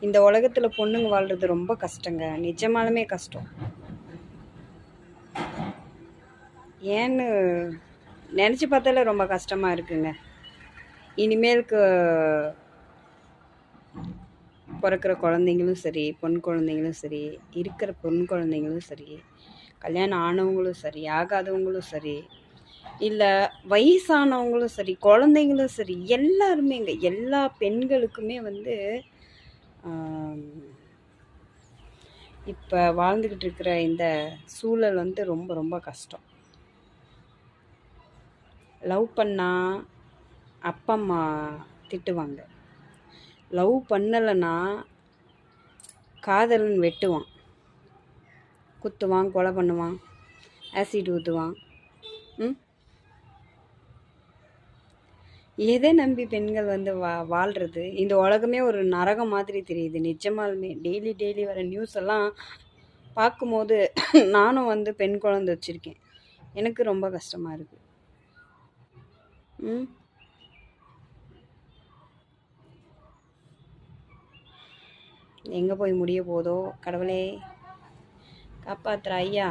இந்த உலகத்தில் பொண்ணுங்க வாழ்கிறது ரொம்ப கஷ்டங்க, நிஜமாலுமே கஷ்டம். ஏன்னு நினச்சி பார்த்தாலே ரொம்ப கஷ்டமாக இருக்குங்க. இனிமேலுக்கு பிறக்கிற குழந்தைங்களும் சரி, பொன் குழந்தைங்களும் சரி, இருக்கிற பொன் குழந்தைங்களும் சரி, கல்யாணம் ஆனவங்களும் சரி, ஆகாதவங்களும் சரி, இல்லை வயசானவங்களும் சரி, குழந்தைங்களும் சரி, எல்லாருமேங்க, எல்லா பெண்களுக்குமே வந்து இப்போ வாழ்ந்துக்கிட்டு இருக்கிற இந்த சூழல் வந்து ரொம்ப ரொம்ப கஷ்டம். லவ் பண்ணால் அப்பா அம்மா திட்டுவாங்க, லவ் பண்ணலைன்னா காதலன் வெட்டுவான், குத்துவான், கொலை பண்ணுவான், ஆசிட் ஊற்றுவான். எதை நம்பி பெண்கள் வந்து வாழ்கிறது? இந்த உலகமே ஒரு நரகம் மாதிரி தெரியுது நிஜமாலுமே. டெய்லி டெய்லி வர நியூஸ் எல்லாம் பார்க்கும்போது நானும் வந்து பெண் குழந்தை வச்சுருக்கேன், எனக்கு ரொம்ப கஷ்டமாக இருக்குது. எங்கே போய் முடிய போதோ கடவுளே, காப்பாற்றுற ஐயா.